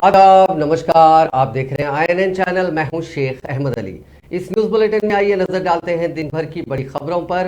आदाब, नमस्कार। आप देख रहे हैं INN चैनल। मैं हूं शेख अहमद अली। इस न्यूज बुलेटिन में आइए नजर डालते हैं दिन भर की बड़ी खबरों पर।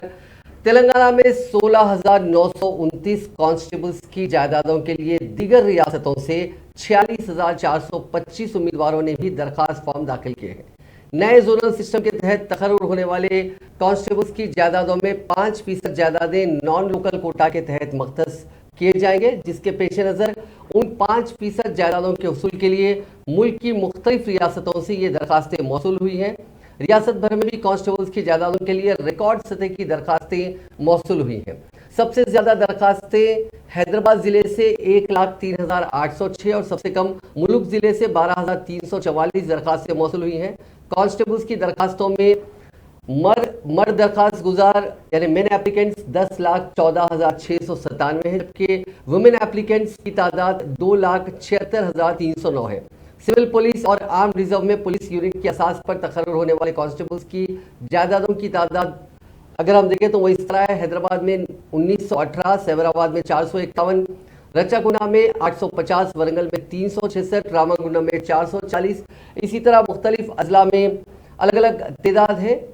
तेलंगाना में 16,929 कांस्टेबल्स की जायदादों के लिए दीगर रियासतों से 46,425 उम्मीदवारों ने भी दरखास्त फॉर्म दाखिल किए हैं। नए जोनल सिस्टम के तहत तकर्रुर होने वाले कांस्टेबल्स की जायदादों में 5% जायदादें नॉन लोकल कोटा के तहत मख्तस किए जाएंगे, जिसके पेश नज़र उन 5% जायदादों के उसूल के लिए मुल्क की मुख्तलिफ रियासतों से ये दरखास्तें मौसूल हुई हैं। रियासत भर में भी कांस्टेबल्स की जायदादों के लिए रिकॉर्ड सतह की दरखास्तें मौसूल हुई हैं। सबसे ज्यादा दरखास्तें हैदराबाद जिले से 1,03,806 और सबसे कम मुलुक जिले से 12,344 दरखास्तें मौसूल हुई हैं। कांस्टेबल्स की दरखास्तों में मर्द दरखास्त गुजार यानी मेन एप्लीकेंट्स 10,14,697 है, जबकि वुमेन एप्लीकेंट्स की तादाद 2,76,309 है। सिविल पुलिस और आर्म रिजर्व में पुलिस यूनिट की असास पर तकर्रुर होने वाले कांस्टेबल्स की जायदादों की तादाद अगर हम देखें तो वो इस तरह है। हैदराबाद में 1918, सैबराबाद में 451, रचागुना में 850, वरंगल में 366, रामागुंडा में 440। इसी तरह मुख्तलिफ अजला में अलग अलग तादाद है।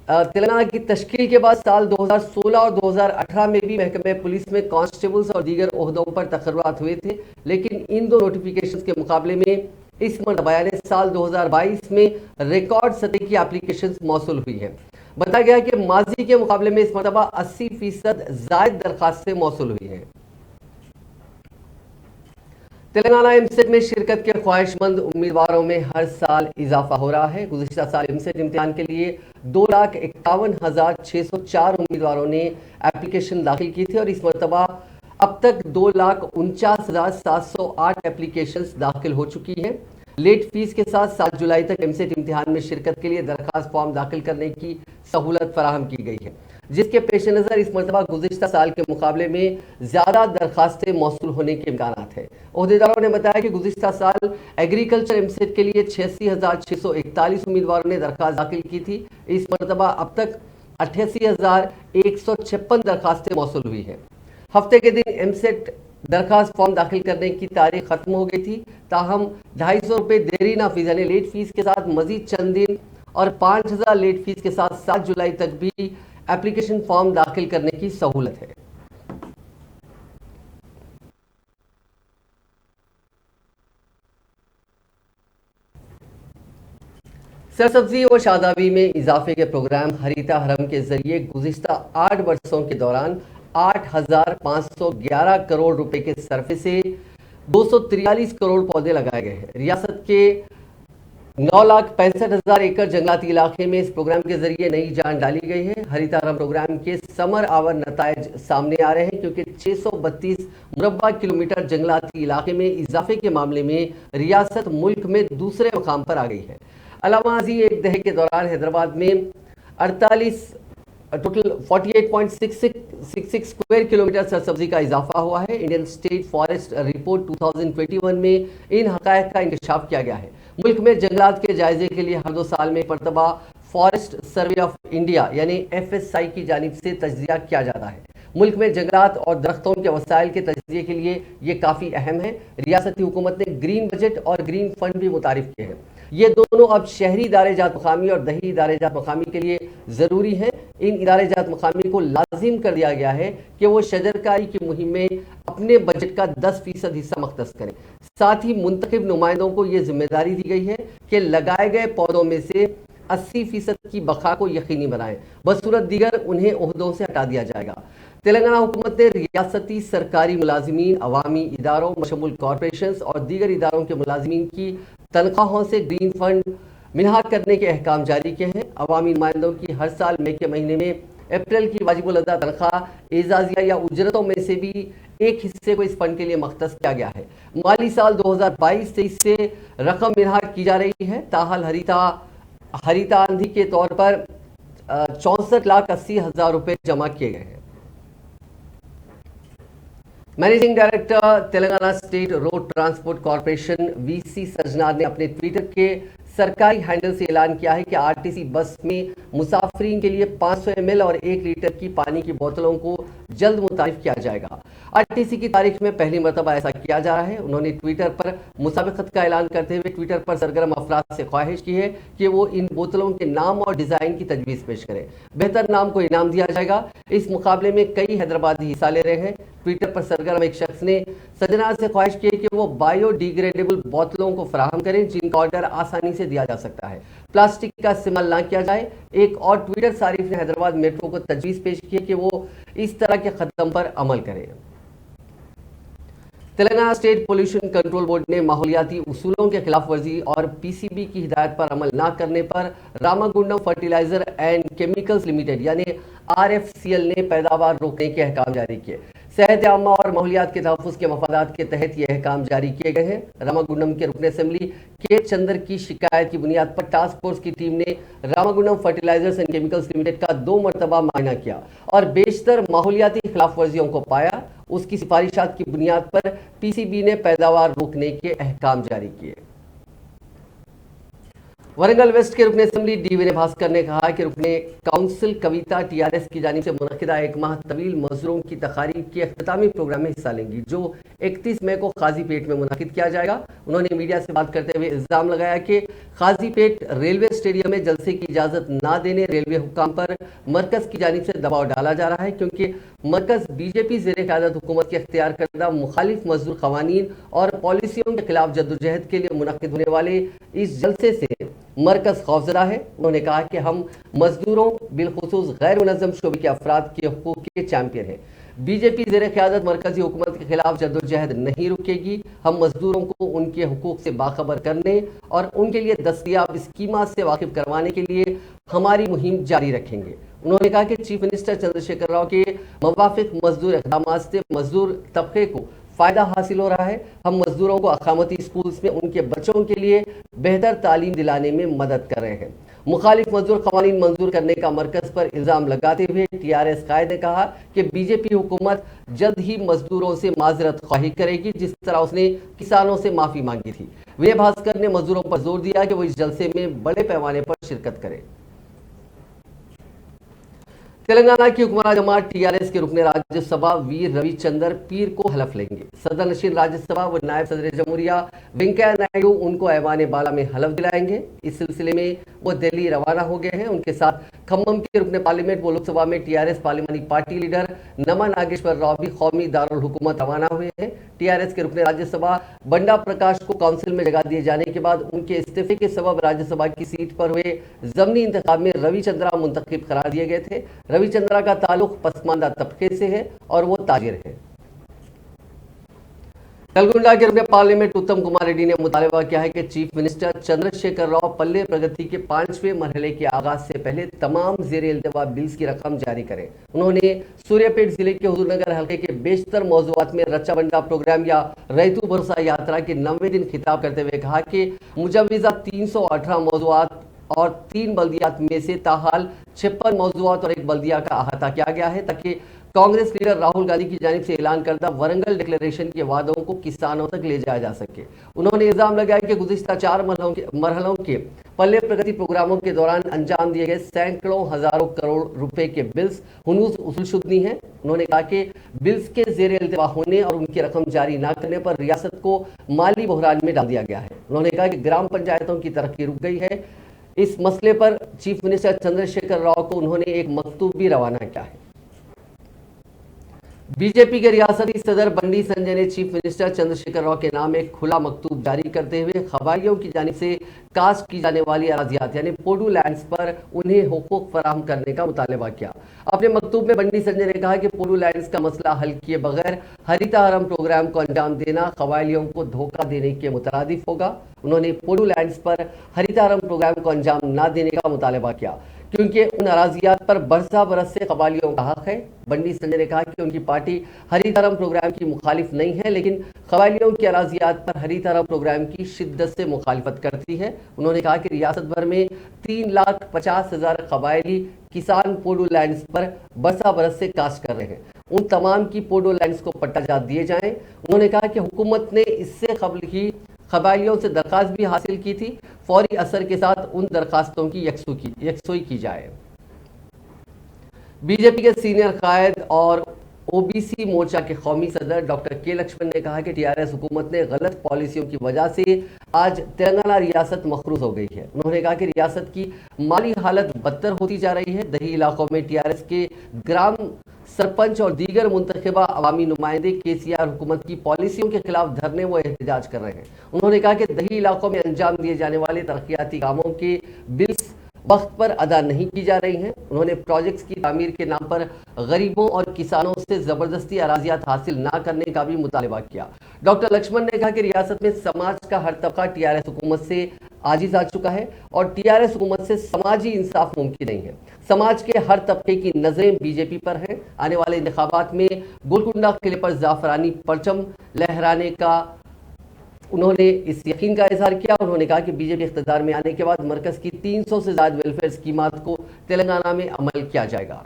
तेलंगाना की तश्कील के बाद साल 2016 और 2018 में भी महकमे पुलिस में कांस्टेबल्स और दीगर ओहदों पर तकर्रुरात हुए थे, लेकिन इन दो नोटिफिकेशंस के मुकाबले में इस मरतबा यानी साल 2022 में रिकॉर्ड सतह की एप्लीकेशंस मौसूल हुई हैं। बताया गया कि माजी के मुकाबले में इस मरतबा 80% जायद दरखास्तें मौसूल हुई हैं। तेलंगाना एमसेट में शिरकत के ख्वाहिशमंद उम्मीदवारों में हर साल इजाफा हो रहा है। गुज़िश्ता साल एमसेट इम्तिहान के लिए 2,51,604 उम्मीदवारों ने एप्लीकेशन दाखिल की थी और इस मरतबा अब तक 2,49,708 एप्लीकेशंस दाखिल हो चुकी हैं। लेट फीस के साथ 7 जुलाई तक एमसेट इम्तिहान में शिरकत के लिए दरखास्त फॉर्म दाखिल करने की सहूलत फराहम की गई है, जिसके पेश नज़र इस मरतबा गुज़िश्ता साल के मुकाबले में ज़्यादा दरखास्तें मौसूल होने के इम्कानात है। ओहदेदारों ने बताया कि गुज़िश्ता साल एग्रीकल्चर एमसेट के लिए 86,641 उम्मीदवारों ने दरखास्त दाखिल की थी। इस मरतबा अब तक 88,156 दरखास्तें मौसूल हुई हैं। हफ्ते के दिन एमसेट दरखास्त फॉर्म दाखिल करने की तारीख खत्म हो गई थी, ताहम 250 रुपये देरी नाफिज यानी लेट फीस के साथ मजीद चंद दिन और 5,000 लेट फीस के साथ 7 जुलाई तक भी एप्लीकेशन फॉर्म दाखिल करने की सहूलत है। सरसब्जी और शादाबी में इजाफे के प्रोग्राम हरीता हरम के जरिए गुज़िश्ता 8 वर्षों के दौरान 8,511 करोड़ रुपए के सरफे से 243 करोड़ पौधे लगाए गए हैं। रियासत के 9,65,000 एकड़ जंगलाती इलाके में इस प्रोग्राम के जरिए नई जान डाली गई है। हरीता हरम प्रोग्राम के समर आवर नतायज सामने आ रहे हैं, क्योंकि 632 मुरब्बा किलोमीटर जंगलाती इलाके में इजाफे के मामले में रियासत मुल्क में दूसरे मुकाम पर आ गई है। अलामाजी एक दहे के दौरान हैदराबाद में 48.66 स्क्वायर किलोमीटर सरसब्जी का इजाफा हुआ है। इंडियन स्टेट फॉरेस्ट रिपोर्ट 2021 में इन हकायक का इंकशाफ किया गया है। मुल्क में जंगलात के जायजे के लिए हर 2 साल में एक मरतबा फॉरेस्ट सर्वे ऑफ इंडिया यानी FSI की जानिब से तज्जिया किया जाता है। मुल्क में जंगलात और दरख्तों के वसाइल के तज्जिए के लिए ये काफ़ी अहम है। रियासती हुकूमत ने ग्रीन बजट और ग्रीन फंड भी मुतारिफ किए हैं। ये दोनों अब शहरी इदारे जात मकामी और दही इदारे जात मकामी के लिए ज़रूरी हैं। इन इदारे जात मकामी को लाजिम कर दिया गया है कि वो शजरकारी की मुहिम में अपने बजट का 10% हिस्सा मख्तस करें। साथ ही मुंतखब नुमाइंदों को ये जिम्मेदारी दी गई है कि लगाए गए पौधों में से 80% की बका को यकीनी बनाएं, बसूरत दीगर उन्हें ओहदों से हटा दिया जाएगा। तेलंगाना हुकूमत ने रियासती सरकारी मुलाजिमीन, अवामी इदारों, मशमूल कॉरपोरेशन और दीगर इदारों के मुलाजिमीन की तनख्वाहों से ग्रीन फंड मिनहा करने के अहकाम जारी किए हैं। अवामी नुमाइंदों की हर साल मई के महीने में अप्रैल की वाजिबुल अदा तनख्वाह, एजाजिया या उजरतों में से भी एक हिस्से को इस फंड के लिए मख्तस किया गया है। माली साल 2022-23 से रकम मिनहा की जा रही है। ताहल हरीता आंधी के तौर पर 64,80,000 रुपए जमा किए गए हैं। Managing director Telangana state road transport corporation VC सजना ने अपने ट्विटर के सरकारी हैंडल से ऐलान किया है कि RTC बस में मुसाफिरीन के लिए 500 ml और 1 लीटर की पानी की बोतलों को जल्द मुतारिफ किया जाएगा। आरटीसी की तारीख में पहली मरतबा ऐसा किया जा रहा है। उन्होंने ट्विटर पर मुसाबकत का ऐलान करते हुए ट्विटर पर सरगर्म अफराद से ख्वाहिश की है कि वो इन बोतलों के नाम और डिजाइन की तजवीज़ पेश करें। बेहतर नाम को इनाम दिया जाएगा। इस मुकाबले में कई हैदराबादी हिस्सा ले रहे हैं। ट्विटर पर सरगर्म एक शख्स ने सजना से ख्वाहिश की है कि वो बायोडिग्रेडेबल बोतलों को फराहम करें जिनका ऑर्डर आसानी से दिया जा सकता है, प्लास्टिक का इस्तेमाल ना किया जाए। एक और ट्विटर सारिफ ने हैदराबाद मेट्रो को तजवीज़ पेश की है कि वो इस तरह के कदम पर अमल करें। Telangana state pollution control board ने माहौलियाती उसूलों के खिलाफ वर्जी और पीसीबी की हिदायत पर अमल न करने पर Ramagundam fertilizer and chemicals limited यानी आरएफसीएल ने पैदावार रोकने के अहकाम जारी किए। सेहत आमा और माहौलियात के तहफ़्फ़ुज़ के मफादात के तहत ये अहकाम जारी किए गए हैं। रामागुंडम के रुकन असम्बली के चंदर की शिकायत की बुनियाद पर टास्क फोर्स की टीम ने Ramagundam fertilizers and chemicals limited का 2 मरतबा मायना किया और बेशतर माहौलियाती खिलाफ वर्जियों को पाया। उसकी सिफारिशात की बुनियाद पर पीसीबी ने पैदावार रोकने के अहकाम जारी किए। वरंगल वेस्ट के रुकन असम्बली डी विनय भास्कर ने कहा कि रुकन काउंसिल कविता टीआरएस की जानिब से मुनक़िदा एक माह तवील मजदूरों की तकारीब के अख्तामी प्रोग्राम में हिस्सा लेंगी जो 31 मई को काजीपेट में मुनक़िद किया जाएगा। उन्होंने मीडिया से बात करते हुए इल्ज़ाम लगाया कि काजीपेट रेलवे स्टेडियम में जलसे की इजाज़त ना देने रेलवे हुक्काम पर मरकज़ की जानिब से दबाव डाला जा रहा है, क्योंकि मरकज़ बीजेपी ज़ेर क़यादत हुकूमत के अख्तियार करदा मुखालिफ मजदूर क़वानीन और पॉलिसियों के खिलाफ जद्दोजहद के लिए मुनक़िद होने वाले इस जलसे से मरकज़ खौफजदा है। उन्होंने कहा कि हम मजदूरों बिलखुसूस गैर मुनज़्ज़म शोबे के अफराद के हुकूक़ के चैंपियन हैं। बीजेपी ज़ेर क़यादत मरकज़ी हुकूमत के खिलाफ जद्दोजहद नहीं रुकेगी। हम मजदूरों को उनके हुकूक़ से बाखबर करने और उनके लिए दस्तयाब स्कीमात से वाकिफ करवाने के लिए हमारी मुहिम जारी रखेंगे। उन्होंने कहा कि चीफ मिनिस्टर चंद्रशेखर राव के मुवाफिक मजदूर इक़दामात से मजदूर तबके को फ़ायदा हासिल हो रहा है। हम मजदूरों को अकामती स्कूल्स में उनके बच्चों के लिए बेहतर तालीम दिलाने में मदद कर रहे हैं। मुखालिफ मजदूर क़वानीन मंजूर करने का मरकज़ पर इल्ज़ाम लगाते हुए टीआरएस कायद ने कहा कि बीजेपी हुकूमत जल्द ही मजदूरों से माजरत ख्वाही करेगी, जिस तरह उसने किसानों से माफ़ी मांगी थी। विनय भास्कर ने मजदूरों पर जोर दिया कि वो इस जलसे में बड़े पैमाने पर शिरकत करें। तेलंगाना की हुक्मरान जमात टीआरएस के रुकन राज्यसभा वीर रविचंद्र पीर को हलफ लेंगे। सदर नशीन राज्यसभा व नायब सदर जमहूरिया वेंकैया नायडू उनको ऐवान बाला में हलफ दिलाएंगे। इस सिलसिले में वो दिल्ली रवाना हो गए हैं। उनके साथ खम्मम के रुकन पार्लियामेंट व लोकसभा में टीआरएस पार्लिमानी पार्टी लीडर नमा नागेश्वर राव भी कौमी दारुल हुकूमत रवाना हुए हैं। टीआरएस के रुकन राज्यसभा बंडा प्रकाश को काउंसिल में जगह दिए जाने के बाद उनके इस्तीफे के सबब राज्यसभा की सीट पर हुए ज़मनी इंतखाब में रविचंद्रा मुंतखब करार दिए गए थे। रविचंद्रा का ताल्लुक पसमानदा तबके से है और वो ताजिर है। नलगुंडा के रुकन पार्लियामेंट उत्तम कुमार रेड्डी ने मुतालबा किया है कि चीफ मिनिस्टर चंद्रशेखर राव पल्ले प्रगति के 5वें मरहले के आगाज से पहले तमाम ज़ेर इल्तवा बिल्स की रकम जारी करें। उन्होंने सूर्यापेट जिले के हुजूरनगर हल्के के बेशतर मौज़ूआत में रचा बंडा प्रोग्राम या रैतू भरोसा यात्रा के 90वें दिन खिताब करते हुए कहा कि मुजव्विज़ा 318 मौज़ूआत और 3 बल्दियात में से ताहाल 56 मौज़ूआत और 1 बल्दिया का अहाता किया गया है, ताकि कांग्रेस लीडर राहुल गांधी की जानिब से ऐलान करदा वरंगल डिक्लेरेशन के वादों को किसानों तक ले जाया जा सके। उन्होंने इल्ज़ाम लगाया कि गुज़िश्ता 4 मरहलों के पल्ले प्रगति प्रोग्रामों के दौरान अंजाम दिए गए सैकड़ों हज़ारों करोड़ रुपए के बिल्स हुनूस उसूलशुदनी हैं। उन्होंने कहा कि बिल्स के ज़ेर इल्तवा होने और उनकी रकम जारी न करने पर रियासत को माली बहरान में डाल दिया गया है। उन्होंने कहा कि ग्राम पंचायतों की तरक्की रुक गई है। इस मसले पर चीफ मिनिस्टर चंद्रशेखर राव को उन्होंने एक मकतूब भी रवाना किया है। बीजेपी के रियासती सदर बंडी संजय ने चीफ मिनिस्टर चंद्रशेखर राव के नाम एक खुला मकतूब जारी करते हुए खबारियों की जानिब से कास्ट की जाने वाली अराजियात यानी पोडू लैंड्स पर उन्हें हुकूक फराहम करने का मुतालबा किया। अपने मकतूब में बंडी संजय ने कहा कि पोडू लैंड्स का मसला हल किए बगैर हरिता हरम प्रोग्राम को अंजाम देना खबारियों को धोखा देने के मुतरादिफ होगा। उन्होंने पोडू लैंड्स पर हरिता हरम प्रोग्राम को अंजाम न देने का मुतालबा किया, क्योंकि उन अराजियात पर बरसा बरस से कबालियों का हक है। बंडी संजय ने कहा कि उनकी पार्टी हरितारम प्रोग्राम की मुखालिफ नहीं है, लेकिन कबालियों की अराजियात पर हरितारम प्रोग्राम की शिद्दत से मुखालिफत करती है। उन्होंने कहा कि रियासत भर में 3,50,000 कबायली किसान पोडो लैंड्स पर बरसा बरस से काश्त कर रहे हैं। उन तमाम की पोडो लैंड्स को पट्टाजात दिए जाएं। उन्होंने कहा कि हुकूमत ने इससे कबल ही कबायलियों से दरख्वास्त भी हासिल की थी, फौरी असर के साथ उन दरखास्तों की यकसुई की जाए। बीजेपी के सीनियर कायद और ओबीसी मोर्चा के कौमी सदर डॉक्टर के लक्ष्मण ने कहा कि टीआरएस हुकूमत ने गलत पॉलिसियों की वजह से आज तेलंगाना रियासत मखरूज हो गई है। उन्होंने कहा कि रियासत की माली हालत बदतर होती जा रही है। दही इलाकों में टीआरएस के ग्राम सरपंच और दीगर मुंतखबा अवामी नुमाइंदे केसीआर हुकूमत की पॉलिसियों के खिलाफ धरने व एहतजाज कर रहे हैं। उन्होंने कहा कि दही इलाकों में अंजाम दिए जाने वाले तरक्याती कामों के बिल्स वक्त पर अदा नहीं की जा रही हैं। उन्होंने प्रोजेक्ट्स की तामीर के नाम पर गरीबों और किसानों से जबरदस्ती अराजियात हासिल ना करने का भी मुतालबा किया। डॉक्टर लक्ष्मण ने कहा कि रियासत में समाज का हर तबका टीआरएस हुकूमत से आजिज आ चुका है और टीआरएस हुकूमत से समाजी इंसाफ मुमकिन नहीं है। समाज के हर तबके की नजरें बीजेपी पर हैं। आने वाले इंतखाबात में गोलकुंडा किले पर जाफरानी परचम लहराने का उन्होंने इस यकीन का इजहार किया। उन्होंने कहा कि बीजेपी इख्तियार में आने के बाद मरकज की 300 से ज्यादा वेलफेयर स्कीमात को तेलंगाना में अमल किया जाएगा।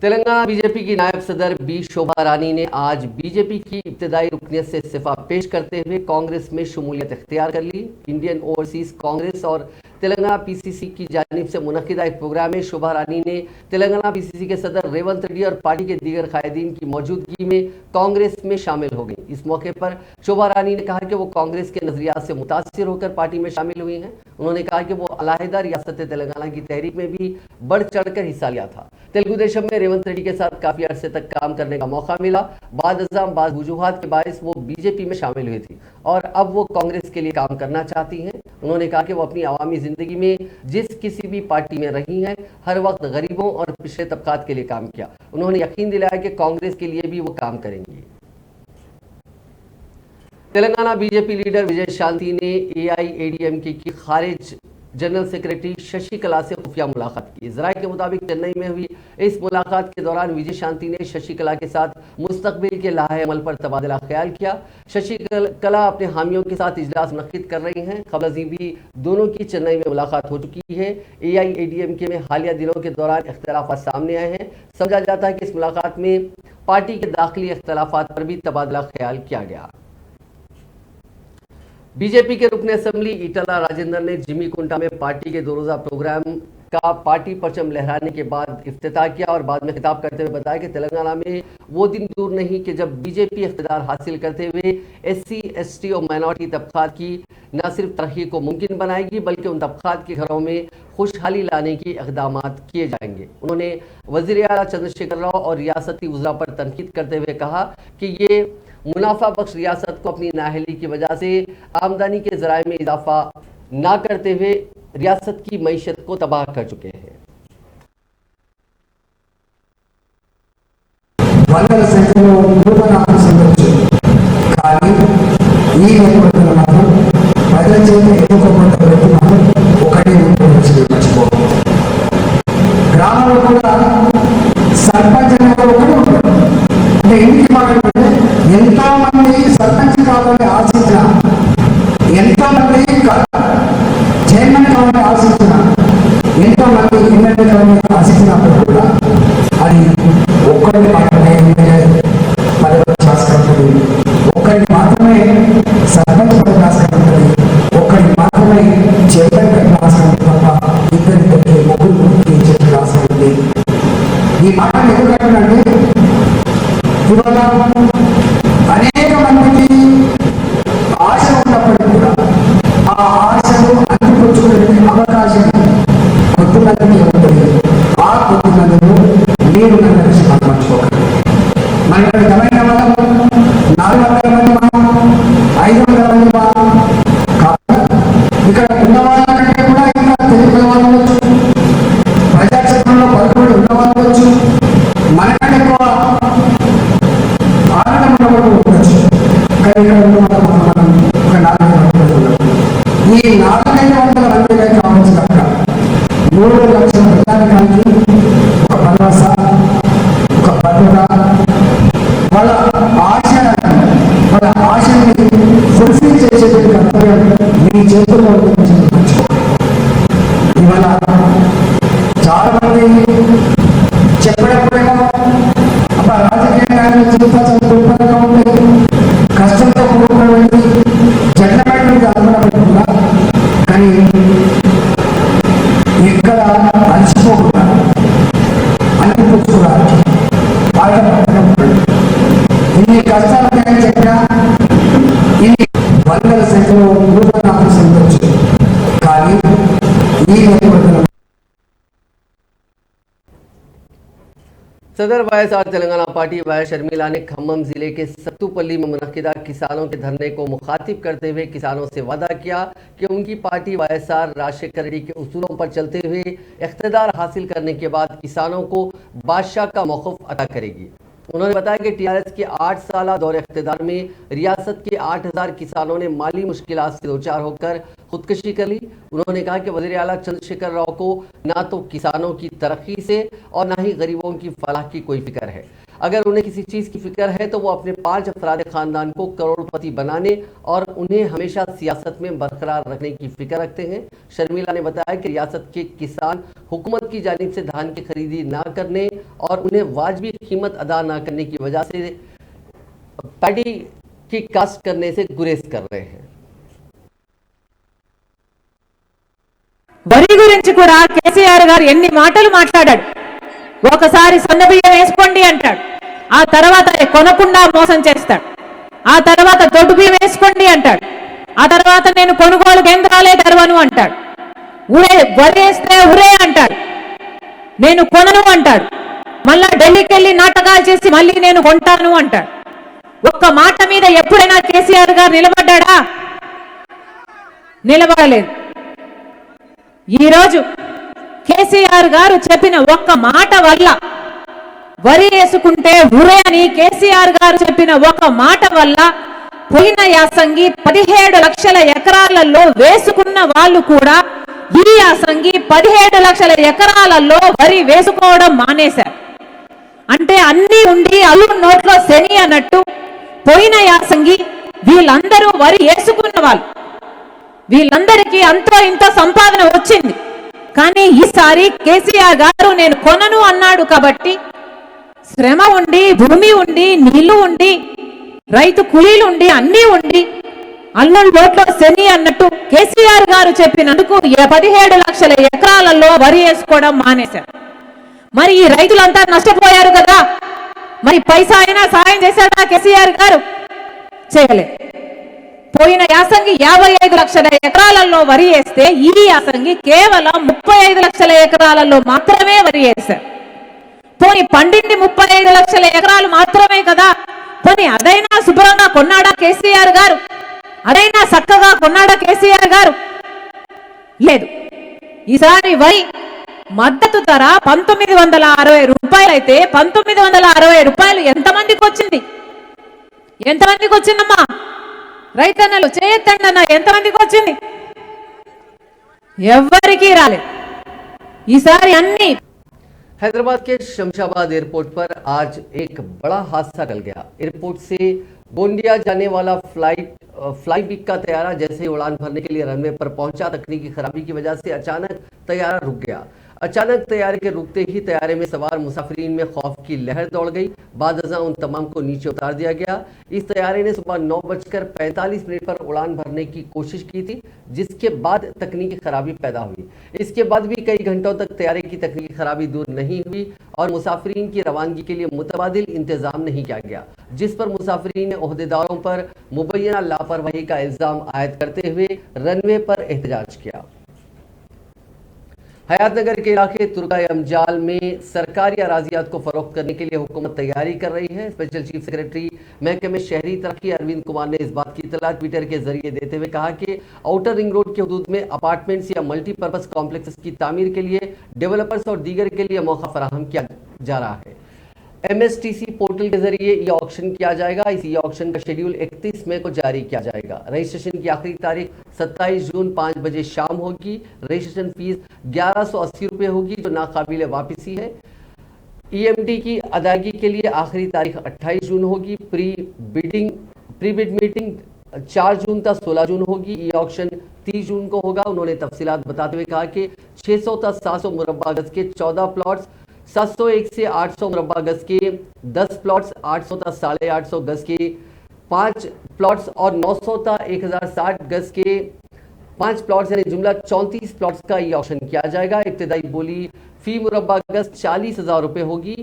तेलंगाना बीजेपी की नायब सदर बी शोभा रानी ने आज बीजेपी की इब्तदाई रुकनियत से इस्तीफा पेश करते हुए कांग्रेस में शमूलियत इख्तियार कर ली। इंडियन ओवरसीज कांग्रेस और तेलंगाना पीसीसी की जानिब से मुनक्किदा एक प्रोग्राम में शोभा रानी ने तेलंगाना पीसीसी के सदर रेवंत रेड्डी और पार्टी के दीगर कायदीन की मौजूदगी में कांग्रेस में शामिल हो गई। इस मौके पर शोभा रानी ने कहा कि वो कांग्रेस के नजरियात से मुतासिर होकर पार्टी में शामिल हुई हैं। उन्होंने कहा कि वो अलहदा रियासत तेलंगाना की तहरीक में भी बढ़ चढ़ कर हिस्सा लिया था। तेलुगु देशम में रेवंत रेड्डी के साथ काफी अरसे तक काम करने का मौका मिला। बाद वजूहात के बायस वो बीजेपी में शामिल हुई थी और अब वो कांग्रेस के लिए काम करना चाहती हैं। उन्होंने कहा कि वो अपनी अवामी जिंदगी में जिस किसी भी पार्टी में रही हैं, हर वक्त गरीबों और पिछड़े तबकात के लिए काम किया। उन्होंने यकीन दिलाया कि कांग्रेस के लिए भी वो काम करेंगी। तेलंगाना बीजेपी लीडर विजय शांति ने एआईएडीएमके की खारिज जनरल सेक्रेटरी शशि कला से खुफिया मुलाकात की। जराये के मुताबिक चेन्नई में हुई इस मुलाकात के दौरान विजय शांति ने शशि कला के साथ मुस्तकबिल के लाहे अमल पर तबादला ख्याल किया। शशि कला अपने हामियों के साथ इजलास मुनक्किद कर रही हैं। कबल भी दोनों की चेन्नई में मुलाकात हो चुकी है। एआईएडीएमके में हालिया दिनों के दौरान इख्तलाफात सामने आए हैं। समझा जाता है कि इस मुलाकात में पार्टी के दाखिली इख्तलाफात पर भी तबादला ख्याल किया गया। बीजेपी के रुकन असेंबली ईटला राजेंद्र ने जिमी कुंटा में पार्टी के 2 रोजा प्रोग्राम का पार्टी परचम लहराने के बाद इफ्तिताह किया और बाद में खिताब करते हुए बताया कि तेलंगाना में वो दिन दूर नहीं कि जब बीजेपी इख्तियार हासिल करते हुए एससी, एसटी और माइनॉरिटी तबकात की न सिर्फ तरक्की को मुमकिन बनाएगी बल्कि उन तबकात के घरों में खुशहाली लाने की इक़दामात किए जाएंगे। उन्होंने वज़ीर आला चंद्रशेखर राव और रियासती वज़रा पर तनकीद करते हुए कहा कि ये मुनाफा बख्श रियासत को अपनी नाअहली की वजह से आमदनी के ज़राए में इजाफा ना करते हुए रियासत की मईशत को तबाह कर चुके हैं। ఎంతో మంది సర్పంచ్ కావాలని ఆశించిన, ఎంతో మంది చైర్మన్ కావాలని ఆశించిన, ఎంతో మంది ఎమ్మెల్యే కావాలని ఆశించినప్పుడు కూడా అది ఒక్కరిని మాత్రమే పదవి రాసుకుంటుంది, ఒక్కరికి మాత్రమే సర్పంచ్ పదవి రాసుకుంటుంది, ఒక్కరికి మాత్రమే చైర్మన్ పదవి రాసుకుంటుంది తప్ప ఇద్దరికి ముగ్గురు చెట్టు రాసుకుంటుంది. ఈ మాట ఎందుకంటే ఇవాళ అనేక మందికి ఆశ ఉన్నప్పటికీ కూడా ఆ ఆశను అందిపుచ్చుకునే అవకాశం కొద్దిమందికి ఉంటుంది. ఆ కొద్దిమందిలో మీరు నన్ను మర్చిపోకండి. మన ఇక్కడ జమైన వాళ్ళం 400 మంది, 500 మంది ఇక్కడ ఉన్న వాళ్ళకంటే కూడా ఇంకా తెలుగు వాళ్ళు వచ్చు, ప్రజాక్షేత్రంలో పలుకుబడి ఉన్న వాళ్ళు వచ్చు, మనకంటే ఎక్కువ ఈ 400 మందిగా కావాల్సిన 3 లక్షల ప్రజానికానికి ఒక భరోసా, ఒక భద్రత, వాళ్ళ ఆశని ఫుల్ఫిల్ చేసేటువంటి కర్తవ్యం మీ చేతుల్లో ఇవాళ చాలా మంది చెప్పినప్పుడేమో అబ్బా రాజకీయ నాయకులు జీవితాలు ఉంటాయి, కష్టంతో కూడుకున్నటువంటి జడ్లమెంట్ అనుకున్నట్టుగా, కానీ ఇక్కడ అలసిపోకుండా మన్నింపు చూడాలి. బాధపడినప్పుడు ఇన్ని కష్టాలు ఉన్నాయని చెప్పినా ఇన్ని వందల సంఖ్యలో నూతన సంతోషం కానీ ఈ నేపథ్యంలో सदर YSR Telangana party Y Sharmila ने खम्मम जिले के सत्तुपल्ली में मुनक्किदा किसानों के धरने को मुखातिब करते हुए किसानों से वादा किया कि उनकी पार्टी वाईएसआर राजशेखर रेड्डी के उसूलों पर चलते हुए इख्तिदार हासिल करने के बाद किसानों को बादशाह का मौक़िफ़ अदा करेगी। उन्होंने बताया कि टीआरएस के 8 साल दौर इख्तिदार में रियासत के 8000 किसानों ने माली मुश्किलात से दो चार होकर खुदकशी कर ली। उन्होंने कहा कि वज़ीर आला चंद्रशेखर राव को ना तो किसानों की तरक्की से और ना ही गरीबों की फलाह की कोई फिक्र है। अगर उन्हें किसी चीज़ की फिक्र है तो वो अपने 5 अफराद ख़ानदान को करोड़पति बनाने और उन्हें हमेशा सियासत में बरकरार रखने की फिक्र रखते हैं। शर्मिला ने बताया कि रियासत के किसान हुकूमत की जानिब से धान की खरीदी ना करने और उन्हें वाजबी कीमत अदा ना करने की वजह से पैडी की कास्ट करने से गुरेज कर रहे हैं। వరి గురించి కూడా కేసీఆర్ గారు ఎన్ని మాటలు మాట్లాడాడు. ఒకసారి సన్నబియ్యం వేసుకోండి అంటాడు, ఆ తర్వాత కొనకుండా మోసం చేస్తాడు, ఆ తర్వాత దొడ్డు బియ్యం వేసుకోండి అంటాడు, ఆ తర్వాత నేను కొనుగోలు కేంద్రాలే తెరవను అంటాడు, వరి వేస్తే ఉరే అంటాడు, నేను కొనను అంటాడు, మళ్ళా ఢిల్లీకి వెళ్ళి నాటకాలు చేసి మళ్ళీ నేను కొంటాను అంటాడు. ఒక్క మాట మీద ఎప్పుడైనా కేసీఆర్ గారు నిలబడ్డా? నిలబడలేదు. ఈరోజు కేసీఆర్ గారు చెప్పిన ఒక్క మాట వల్ల, వరి వేసుకుంటే ఉరే అని కేసీఆర్ గారు చెప్పిన ఒక్క మాట వల్ల పోయిన యాసంగి 17 లక్షల ఎకరాలలో వేసుకున్న వాళ్ళు కూడా ఈ యాసంగి 17 లక్షల ఎకరాలలో వరి వేసుకోవడం మానేశారు. అంటే అన్ని ఉండి అల్లు నోట్లో శని అన్నట్టు పోయిన యాసంగి వీళ్ళందరూ వరి వేసుకున్న వాళ్ళు, వీళ్ళందరికీ అంతో ఇంత సంపాదన వచ్చింది. కానీ ఈసారి కేసీఆర్ గారు నేను కొనను అన్నాడు కాబట్టి శ్రమ ఉండి, భూమి ఉండి, నీళ్లు ఉండి, రైతు కూలీలు ఉండి, అన్నీ ఉండి అల్లుడి నోట్లో శని అన్నట్టు కేసీఆర్ గారు చెప్పినందుకు 17 లక్షల ఎకరాలలో వరి వేసుకోవడం మానేశారు. మరి ఈ రైతులంతా నష్టపోయారు కదా, మరి పైసా అయినా సాయం చేశాడా కేసీఆర్ గారు? చేయలేదు. పోయిన యాసంగి 55 లక్షల ఎకరాలలో వరి వేస్తే ఈ యాసంగి కేవలం 35 లక్షల ఎకరాలలో మాత్రమే వరి వేశారు. పోనీ పండింది 35 లక్షల ఎకరాలు మాత్రమే కదా, పోనీ అదైనా శుభ్రంగా కొన్నాడా కేసీఆర్ గారు? అదైనా చక్కగా కొన్నాడా కేసీఆర్ గారు? లేదు. ఈసారి వరి మద్దతు ధర 1960 రూపాయలు అయితే 1960 రూపాయలు ఎంతమందికి వచ్చింది? ఎంతమందికి వచ్చిందమ్మా? రైతన్నలు చేయొద్దండి అన్న, ఎంతమందికి వచ్చింది? ఎవ్వరికీ రాలేదు. ఈసారి అన్ని हैदराबाद के शमशाबाद एयरपोर्ट पर आज एक बड़ा हादसा टल गया। एयरपोर्ट से गोंडिया जाने वाला फ्लाई बिग का तैयारा जैसे ही उड़ान भरने के लिए रनवे पर पहुंचा, तकनीकी खराबी की वजह से अचानक तैयारा रुक गया। अचानक तैयारे के रुकते ही तैयारे में सवार मुसाफिरीन में खौफ की लहर दौड़ गई। बाद अज़ां उन तमाम को नीचे उतार दिया गया। इस तैयारे ने सुबह 9:45 पर उड़ान भरने की कोशिश की थी, जिसके बाद तकनीकी खराबी पैदा हुई। इसके बाद भी कई घंटों तक तैयारे की तकनीकी खराबी दूर नहीं हुई और मुसाफिरीन की रवानगी के लिए मुतबादिल इंतजाम नहीं किया गया, जिस पर मुसाफिरीन ने ओहदेदारों पर मुबैना लापरवाही का इल्ज़ाम आयद करते हुए रनवे पर एहतजाज किया। हयातनगर के इलाके तुर्का अमजाल में सरकारी अराजियात को फरोख्त करने के लिए हुकूमत तैयारी कर रही है। स्पेशल चीफ सेक्रेटरी महकमे शहरी तरक्की अरविंद कुमार ने इस बात की इतला ट्विटर के जरिए देते हुए कहा कि आउटर रिंग रोड के हदूद में अपार्टमेंट्स या मल्टीपर्पज़ कॉम्प्लेक्सेस की तामीर के लिए डेवलपर्स और दीगर के लिए मौका फराहम किया जा रहा है। MSTC पोर्टल के जरिए ई ऑक्शन किया जाएगा। इस ई ऑक्शन का शेड्यूल 31 मई को जारी किया जाएगा। रजिस्ट्रेशन की आखिरी तारीख 27 जून 5 बजे शाम होगी। रजिस्ट्रेशन फीस 1180 रुपये होगी, जो नाकाबिल वापसी है। EMD की अदायगी के लिए आखिरी तारीख 28 जून होगी। प्री बिड मीटिंग 4 जून तक 16 जून होगी। ई ऑक्शन 30 जून को होगा। उन्होंने तफसीलात बताते हुए कहा कि 600 तक 700 मुरब्बा गज के 14 प्लॉट्स, 701 से 800 मुरब्बा गज के 10 प्लॉट्स, 800 तक 850 गज के 5 प्लॉट्स और 900 तक 1060 गज के 5 प्लॉट्स यानी जुमला 34 प्लॉट्स का ये ऑक्शन किया जाएगा। इब्तदाई बोली फी मुरब्बा गज 40,000 रुपये होगी।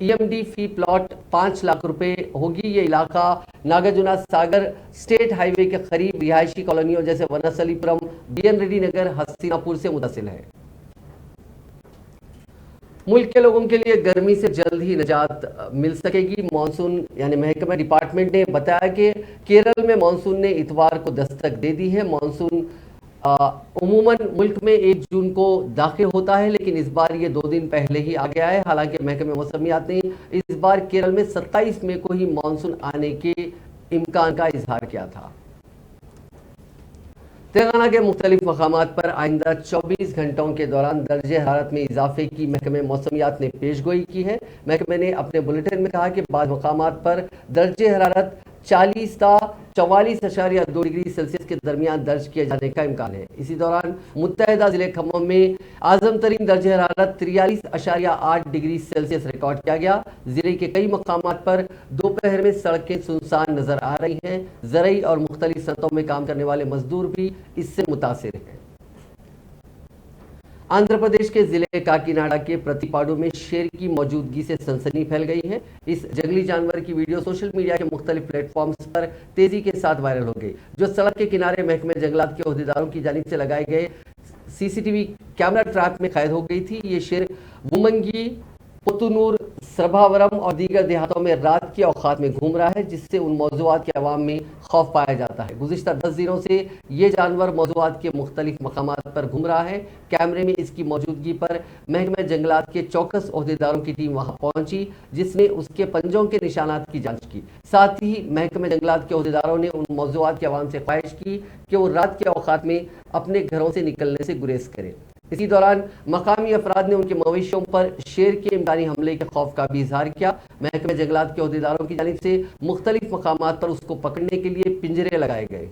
EMD फी प्लॉट 5 लाख रुपए होगी। ये इलाका नागार्जुना सागर स्टेट हाईवे के करीब रिहायशी कॉलोनियों जैसे वनस्थलीपुरम, BN रेड्डी नगर, हस्तिनापुर से मुतसिल है। मुल्क के लोगों के लिए गर्मी से जल्द ही निजात मिल सकेगी। मानसून यानी महकमा डिपार्टमेंट ने बताया कि केरल में मानसून ने इतवार को दस्तक दे दी है। मानसून उमूमन मुल्क में 1 जून को दाखिल होता है, लेकिन इस बार ये 2 दिन पहले ही आ गया है। हालांकि महकमे मौसमियात ने इस बार केरल में 27 मई को ही मानसून आने के इम्कान का इजहार किया था। तेलंगाना के मुख्तलिफ मकामात पर आइंदा 24 घंटों के दौरान दर्जे हरारत में इजाफे की महकमे मौसमियात ने पेशगोई की है। महकमे ने अपने बुलेटिन में कहा कि बाद मकामात पर दर्जे हरारत 40 ता 44.2 डिग्री सेल्सियस के दरमियान दर्ज किए जाने का इम्कान है। इसी दौरान मुत्तहिदा जिले खम्मम में आजम तरीन दर्जे हरारत 43.8 डिग्री सेल्सियस रिकॉर्ड किया गया। जिले के कई मकामात पर दोपहर में सड़कें सुनसान नजर आ रही हैं। ज़रई और मुख्तलिफ सनतों में काम करने वाले मजदूर भी इससे मुतासिर हैं। आंध्र प्रदेश के जिले काकीनाडा के प्रतिपाडु में शेर की मौजूदगी से सनसनी फैल गई है। इस जंगली जानवर की वीडियो सोशल मीडिया के मुख्तलिफ प्लेटफॉर्म्स पर तेजी के साथ वायरल हो गई। जो सड़क के किनारे महकमे जंगलात के ओहदेदारों की जानिब से लगाए गए CCTV कैमरा ट्रैप में कैद हो गई थी। ये शेर वुमंगी, पुतुनूर, सरभावरम और दीगर देहातों में रात के औकात में घूम रहा है, जिससे उन मौजूआत के अवाम में खौफ पाया जाता है। गुज़िश्ता 10 दिनों से ये जानवर मौजूआत के मुख्तलिफ मकामात पर घूम रहा है। कैमरे में इसकी मौजूदगी पर महकमे जंगलात के चौकस ओहदेदारों की टीम वहां पहुंची, जिसने उसके पंजों के निशानात की जांच की। साथ ही महकमे जंगलात के ओहदेदारों ने उन मौजूआत के अवाम से ख्वाहिश की कि वो रात के औकात में अपने घरों से निकलने से गुरेज करें। इसी दौरान मकामी अफराद ने उनके मवेशियों पर शेर के इमकानी हमले के खौफ का भी इजहार किया। महकमे जंगलात के ओहदेदारों की जानिब से मुख्तलिफ मकामात पर उसको पकड़ने के लिए पिंजरे लगाए गए।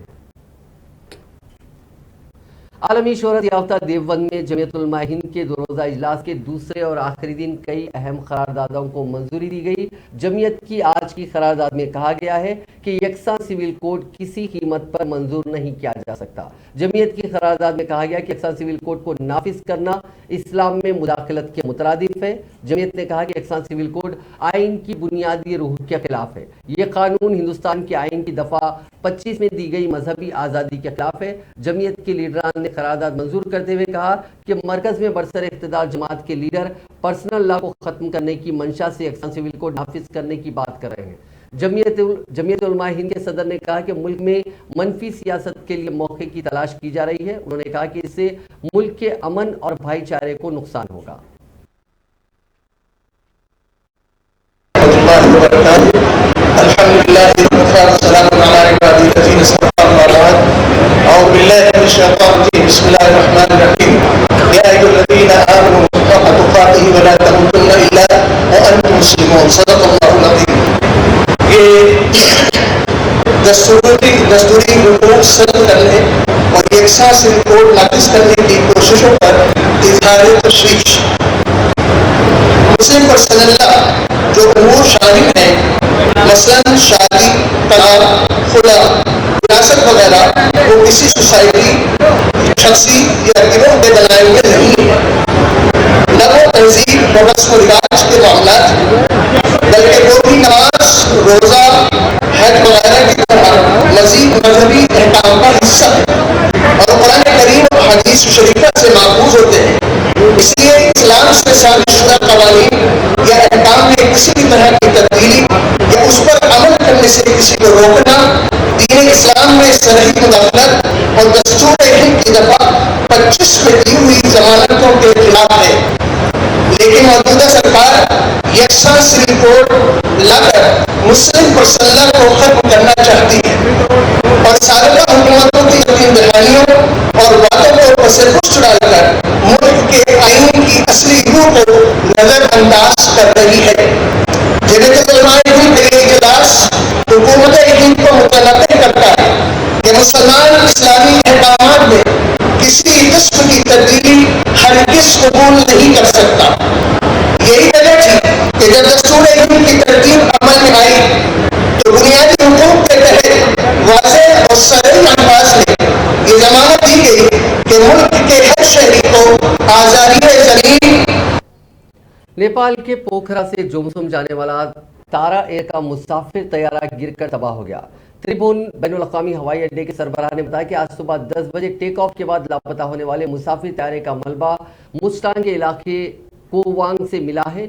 आलमी शोहरत याफ्ता देवबंद में जमीयत उलमा हिंद के 2 रोज़ा इजलास के दूसरे और आखिरी दिन कई अहम करारदादों को मंजूरी दी गई। जमीयत की आज की करारदाद में कहा गया है कि यकसा सिविल कोड किसी कीमत पर मंजूर नहीं किया जा सकता। जमीयत की करारदाद में कहा गया कि यकसा सिविल कोड को नाफिज करना इस्लाम में मुदाखलत के मुतरादिफ है। जमीयत ने कहा कि यकसा सिविल कोड आइन की बुनियादी रूह के खिलाफ है। ये कानून हिंदुस्तान के आइन की दफा 25 में दी गई मजहबी आज़ादी के खिलाफ है। जमीयत के लीडरान ने करारदाद मंजूर करते हुए कहा कि मरकज में बरसर इख्तिदार जमात के लीडर पर्सनल लॉ को खत्म करने की मंशा से यकसा सिविल कोड नाफिज करने की बात कर रहे हैं। जमीयत उलमा हिंद के सदर ने कहा कि मुल्क में मनफी सियासत के लिए मौके की तलाश की जा रही है। उन्होंने कहा कि इससे मुल्क के अमन और भाईचारे को नुकसान होगा। दस्तूरी रिपोर्ट सल्ब करने और यकसा सिविल कोड नाफिज करने की कोशिशों पर इजहार तशवीश। मुस्लिम पर्सनल लॉ जो उमूर शामिल हैं, मसलन शादी, तलाक, खुला, विरासत वगैरह, वो किसी सोसाइटी, शख्सी या गिरोह के बनाए हुए नहीं है। न वो तहजीब व रस्म रिवाज के मामलात, बल्कि वो भी नमाज, रोज़ा, हज वगैरह की तरह मज़ीद मजहबी अहकाम का हिस्सा है और कुरान करीम और हदीस शरीफा से माखूज होते हैं। इसलिए इस्लाम से साबितशुदा कवानीन या अहकाम में किसी भी तरह की तब्दीली या उस पर अमल करने से किसी को रोकना दीन इस्लाम में सरही मुदाखलत और दस्तूर हिंद की दफा 25 में दी हुई जमानतों के खिलाफ है। लेकिन मौजूदा सरकार यकसा सिविल कोड लाकर मुस्लिम पर्सनल लॉ को खत्म करना चाहती है और साबिक़ा हुकूमतों की यकीन दहानियों और बातों को पसपुष्ट डालकर मुल्क के आइन की असली रूह को नजरअंदाज कर रही है। जमीयत उलमा हिंद के इजलास हुकूमत हिंद को मुतनब्बे करता है कि मुसलमान इस्लामी अहकामात में किसी किस्म की तब्दीली हरगिज़ कबूल नहीं कर सकता। यही वजह थी कि जब दस्तूर हिंद की तरतीब अमल में आई तो बुनियादी हुकूक के तहत वाज़ेह और सरई अंदाज में ये जमानत दी गई कि मुल्क के हर शहरी को आजादी जमीन। नेपाल के पोखरा से जोमसोम जाने वाला तारा एयर का मुसाफिर तैयारा गिरकर तबाह हो गया। त्रिभुवन बैनुल-अक़वामी हवाई अड्डे के सरबराह ने बताया कि आज सुबह 10 बजे टेक ऑफ के बाद लापता होने वाले मुसाफिर तैयारे का मलबा मुस्टांग के इलाके कोवांग से मिला है।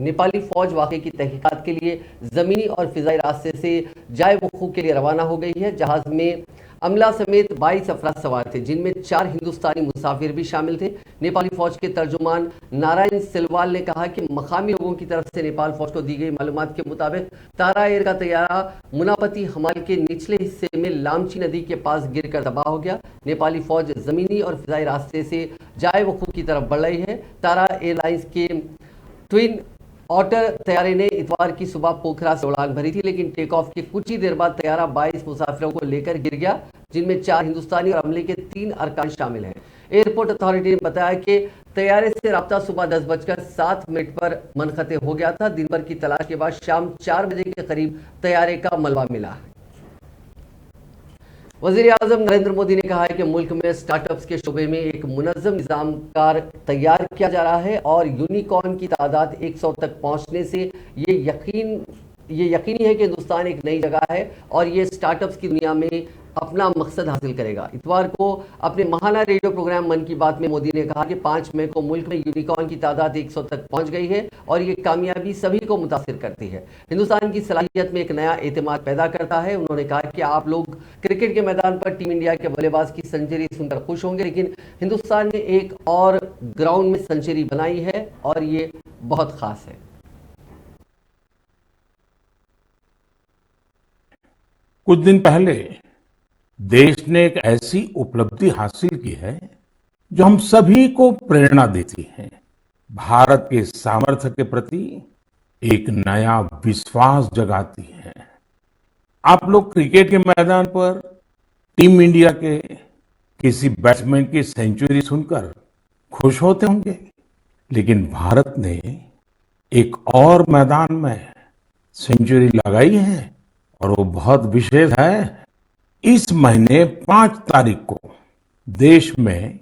नेपाली फौज वाक़े की तहकीकात के लिए ज़मीनी और फ़िज़ाई रास्ते से जाए वक़ूफ़ के लिए रवाना हो गई है। जहाज़ में अमला समेत 22 अफराद सवार थे, जिनमें 4 हिंदुस्तानी मुसाफिर भी शामिल थे। नेपाली फौज के तर्जुमान नारायण सिलवाल ने कहा कि मकामी लोगों की तरफ से नेपाल फौज को दी गई मालूमात के मुताबिक तारा एयर का तैयारा मुनापती हमाल के निचले हिस्से में लामची नदी के पास गिरकर तबाह हो गया। नेपाली फौज ज़मीनी और फ़िज़ाई रास्ते से जाए वक़ूफ़ की तरफ बढ़ रही है। तारा एयरलाइंस के ट्विन ऑटर तैयारे ने इतवार की सुबह पोखरा से उड़ान भरी थी, लेकिन टेक ऑफ के कुछ ही देर बाद तैयारा 22 मुसाफिरों को लेकर गिर गया, जिनमें 4 हिंदुस्तानी और अमले के 3 अरकान शामिल हैं। एयरपोर्ट अथॉरिटी ने बताया कि तैयारे से राब्ता सुबह 10:07 पर मनक़ते हो गया था। दिन भर की तलाश के बाद शाम 4 बजे के करीब तैयारे का मलबा मिला है। वज़ीर-ए-आज़म नरेंद्र मोदी ने कहा है कि मुल्क में स्टार्टअप्स के शोबे में एक मुनज़्ज़म निज़ाम कार तैयार किया जा रहा है और यूनिकॉर्न की तादाद 100 तक पहुंचने से ये यकीनी है कि हिंदुस्तान एक नई जगह है और ये स्टार्टअप्स की दुनिया में अपना मकसद हासिल करेगा। इतवार को अपने माहाना रेडियो प्रोग्राम मन की बात में मोदी ने कहा कि 5 मई को मुल्क में यूनिकॉर्न की तादाद 100 तक पहुंच गई है और ये कामयाबी सभी को मुतासिर करती है, हिंदुस्तान की सलाहियत में एक नया एतमाद पैदा करता है। उन्होंने कहा कि आप लोग क्रिकेट के मैदान पर टीम इंडिया के बल्लेबाज की सेंचुरी सुनकर खुश होंगे, लेकिन हिंदुस्तान ने एक और ग्राउंड में सेंचुरी बनाई है और ये बहुत खास है। कुछ दिन पहले देश ने एक ऐसी उपलब्धि हासिल की है जो हम सभी को प्रेरणा देती है। भारत के सामर्थ्य के प्रति एक नया विश्वास जगाती है। आप लोग क्रिकेट के मैदान पर टीम इंडिया के किसी बैट्समैन की सेंचुरी सुनकर खुश होते होंगे, लेकिन भारत ने एक और मैदान में सेंचुरी लगाई है और वो बहुत विशेष है। इस महीने 5 तारीख को देश में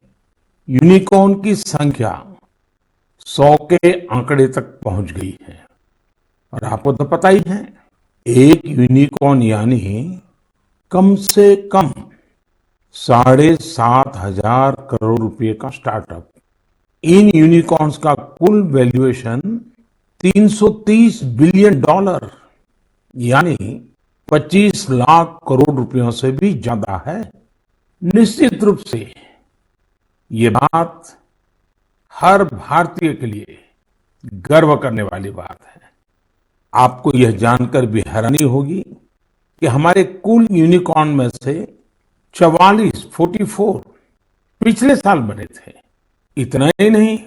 यूनिकॉर्न की संख्या 100 के आंकड़े तक पहुंच गई है और आपको तो पता ही है, एक यूनिकॉर्न यानी कम से कम 7,500 करोड़ रुपए का स्टार्टअप। इन यूनिकॉर्न्स का कुल वैल्यूएशन $330 बिलियन यानी 25 लाख करोड़ रुपयों से भी ज्यादा है। निश्चित रूप से ये बात हर भारतीय के लिए गर्व करने वाली बात है। आपको यह जानकर भी हैरानी होगी कि हमारे कुल यूनिकॉर्न में से 44 पिछले साल बने थे। इतना ही नहीं,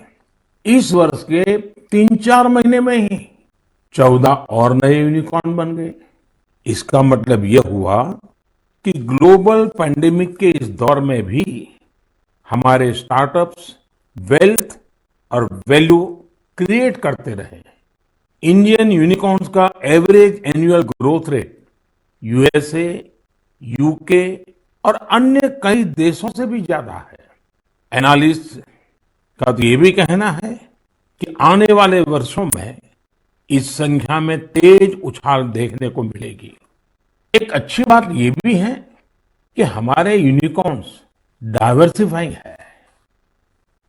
इस वर्ष के 3-4 महीने में ही 14 और नए यूनिकॉर्न बन गए। इसका मतलब यह हुआ कि ग्लोबल पैंडेमिक के इस दौर में भी हमारे स्टार्टअप्स वेल्थ और वैल्यू क्रिएट करते रहे। इंडियन यूनिकॉर्न्स का average annual growth rate USA, UK और अन्य कई देशों से भी ज्यादा है। एनालिस्ट का तो ये भी कहना है कि आने वाले वर्षों में इस संख्या में तेज उछाल देखने को मिलेगी। एक अच्छी बात ये भी है कि हमारे यूनिकॉर्न्स डाइवर्सिफाइंग है।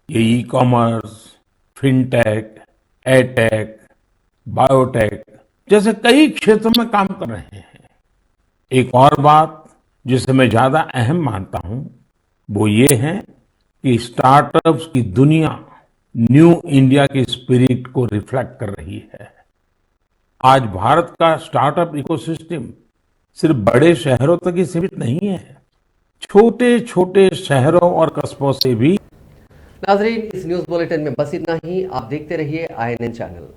ये e commerce, fintech, edtech, biotech जैसे कई क्षेत्रों में काम कर रहे हैं। एक और बात जिसे मैं ज्यादा अहम मानता हूं वो ये है कि स्टार्टअप्स की दुनिया न्यू इंडिया की स्पिरिट को रिफ्लेक्ट कर रही है। आज भारत का स्टार्टअप इकोसिस्टम सिर्फ बड़े शहरों तक ही सीमित नहीं है, छोटे छोटे शहरों और कस्बों से भी। नाजरीन, इस न्यूज बुलेटिन में बस इतना ही। आप देखते रहिए INN चैनल।